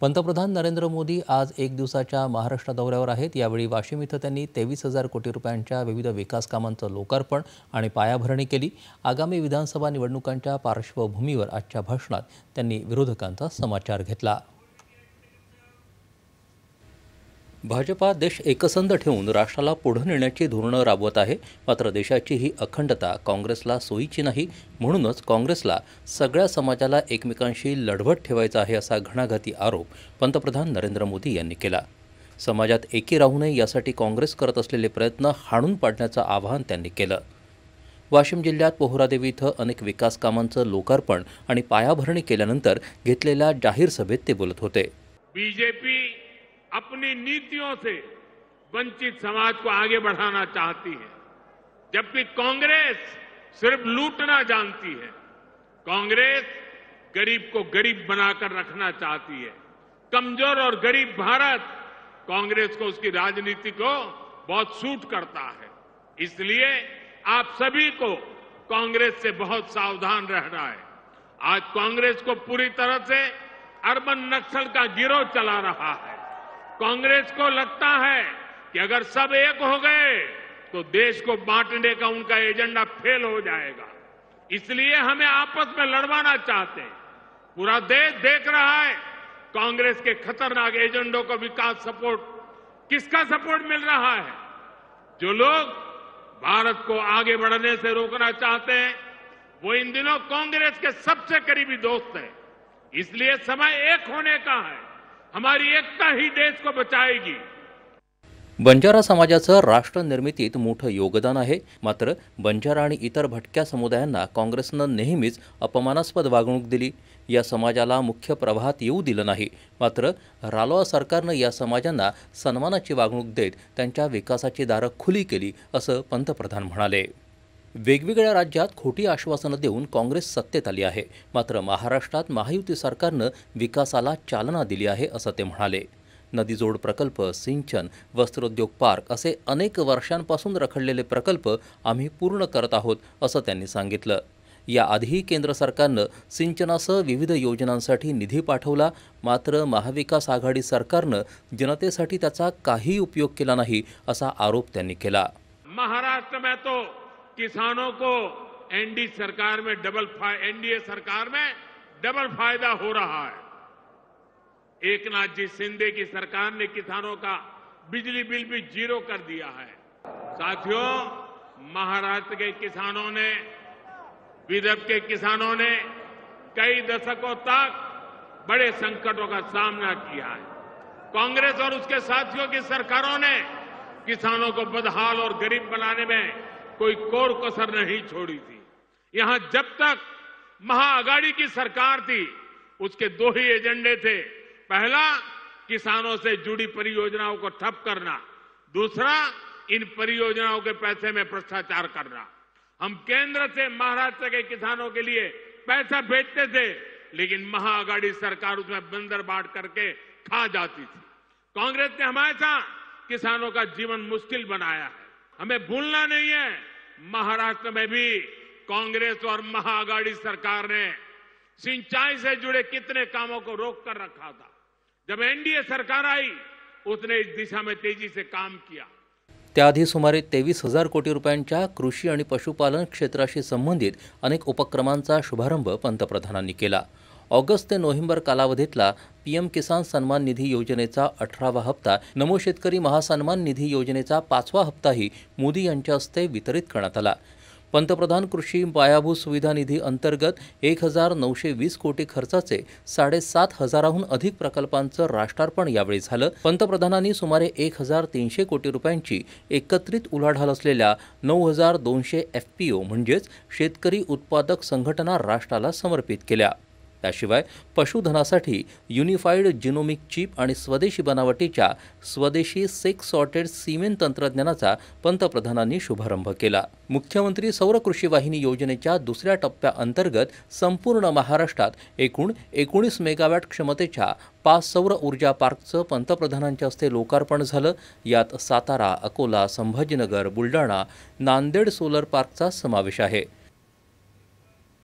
पंतप्रधान नरेंद्र मोदी आज एक दिवसाच्या महाराष्ट्र दौऱ्यावर आहेत। यावेळी वाशिम इथं त्यांनी 23,000 कोटी रुपयांच्या विविध विकास कामांचं लोकार्पण आणि पायाभरणी केली। आगामी विधानसभा निवडणुकांच्या पार्श्वभूमीवर आजच्या भाषणात त्यांनी विरोधकांचा समाचार घेतला। भाजपा देश एकसंध ठेवून राष्ट्राला पुढे नेण्याची धोरणं राबवत आहे, मात्र देशाची ही अखंडता काँग्रेसला सोयीची नाही। म्हणूनच काँग्रेसला सगळ्या समाजाला एकमेकांशी लढवत ठेवायचा आहे, असा घणाघाती आरोप पंतप्रधान नरेंद्र मोदी यांनी केला। समाजात एकी राहू नये यासाठी काँग्रेस करत असलेले प्रयत्न हाणून पाडण्याचं आवाहन त्यांनी केलं। वाशिम जिल्ह्यात पोहरादेवी इथं अनेक विकास कामांचं लोकार्पण आणि पायाभरणी केल्यानंतर घेतलेल्या जाहीर सभेत ते बोलत होते। बीजेपी अपनी नीतियों से वंचित समाज को आगे बढ़ाना चाहती है, जबकि कांग्रेस सिर्फ लूटना जानती है। कांग्रेस गरीब को गरीब बनाकर रखना चाहती है। कमजोर और गरीब भारत कांग्रेस को उसकी राजनीति को बहुत सूट करता है। इसलिए आप सभी को कांग्रेस से बहुत सावधान रहना है। आज कांग्रेस को पूरी तरह से अर्बन नक्सल का गिरोह चला रहा है। कांग्रेस को लगता है कि अगर सब एक हो गए तो देश को बांटने का उनका एजेंडा फेल हो जाएगा, इसलिए हमें आपस में लड़वाना चाहते हैं। पूरा देश देख रहा है कांग्रेस के खतरनाक एजेंडों को विकास सपोर्ट, किसका सपोर्ट मिल रहा है? जो लोग भारत को आगे बढ़ने से रोकना चाहते हैं वो इन दिनों कांग्रेस के सबसे करीबी दोस्त हैं। इसलिए समय एक होने का है। हमारी एकता ही देश को बचाएगी। बंजारा समाजाचं राष्ट्र निर्मितीत मोठं योगदान आहे, मात्र बंजारा आणि इतर भटक्या समुदायांना काँग्रेसनं नेहमीच अपमानास्पद वागणूक दिली। या समाजाला मुख्य प्रवाहात येऊ दिलं नाही, मात्र रालोआ सरकारनं या समाजांना सन्मानाची वागणूक देत त्यांच्या विकासाची दारं खुली केली, असं पंतप्रधान म्हणाले। वेगवेगळ्या राज्यात खोटी आश्वासनं देऊन काँग्रेस सत्तेत आली आहे, मात्र महाराष्ट्रात महायुती सरकारनं विकासाला चालना दिली आहे, असं ते म्हणाले। नदीजोड प्रकल्प, सिंचन, वस्त्रोद्योग पार्क असे अनेक वर्षांपासून रखडलेले प्रकल्प आम्ही पूर्ण करत आहोत, असं त्यांनी सांगितलं। याआधीही केंद्र सरकारनं सिंचनासह विविध योजनांसाठी निधी पाठवला, मात्र महाविकास आघाडी सरकारनं जनतेसाठी त्याचा काही उपयोग केला नाही, असा आरोप त्यांनी केला। महाराष्ट्र में तो किसानों को एनडीए सरकार में डबल फायदा हो रहा है। एकनाथ जी शिंदे की सरकार ने किसानों का बिजली बिल भी जीरो कर दिया है। साथियों, महाराष्ट्र के किसानों ने, विदर्भ के किसानों ने कई दशकों तक बड़े संकटों का सामना किया है। कांग्रेस और उसके साथियों की सरकारों ने किसानों को बदहाल और गरीब बनाने में कोई कोर कसर नहीं छोड़ी थी। यहां जब तक महाआघाड़ी की सरकार थी, उसके दो ही एजेंडे थे। पहला, किसानों से जुड़ी परियोजनाओं को ठप करना, दूसरा, इन परियोजनाओं के पैसे में भ्रष्टाचार करना। हम केंद्र से महाराष्ट्र के किसानों के लिए पैसा भेजते थे, लेकिन महाआघाड़ी सरकार उसमें बंदर बांट करके खा जाती थी। कांग्रेस ने हमेशा किसानों का जीवन मुश्किल बनाया है। हमें भूलना नहीं है, महाराष्ट्र में भी कांग्रेस और महाआघाड़ी सरकार ने सिंचाई से जुड़े कितने कामों को रोक कर रखा था। जब एनडीए सरकार आई, उसने इस दिशा में तेजी से काम किया। त्याआधी सुमारे 23,000 कोटी रुपयांच्या कृषी आणि पशुपालन क्षेत्राशी संबंधित अनेक उपक्रमांचा शुभारंभ पंतप्रधानांनी केला। ऑगस्ट ते नोव्हेंबर कालावधीतला पीएम किसान सन्मान निधी योजनेचा 18वा हप्ता, नमो शेतकरी महासन्मान निधी योजनेचा 5वा हप्ताही मोदी यांच्या हस्ते वितरित करण्यात आला। पंतप्रधान कृषी पायाभूत सुविधा निधी अंतर्गत 1,920 कोटी खर्चाचे 7,500हून अधिक प्रकल्पांचं राष्ट्रार्पण यावेळी झालं। पंतप्रधानांनी सुमारे 1,300 कोटी रुपयांची एकत्रित उलाढाल असलेल्या 9,200 FPO म्हणजेच शेतकरी उत्पादक संघटना राष्ट्राला समर्पित केल्या। त्याशिवाय पशुधनासाठी युनिफाईड जिनोमिक चिप आणि स्वदेशी बनावटीच्या स्वदेशी सेक्स सॉर्टेड सीमेन तंत्रज्ञानाचा पंतप्रधानांनी शुभारंभ केला। मुख्यमंत्री सौर कृषी वाहिनी योजनेच्या दुसऱ्या टप्प्याअंतर्गत संपूर्ण महाराष्ट्रात एकूण 19 मेगावॅट क्षमतेच्या 5 सौर ऊर्जा पार्कचं पंतप्रधानांच्या हस्ते लोकार्पण झालं। यात सातारा, अकोला, संभाजीनगर, बुलढाणा, नांदेड सोलर पार्कचा समावेश आहे।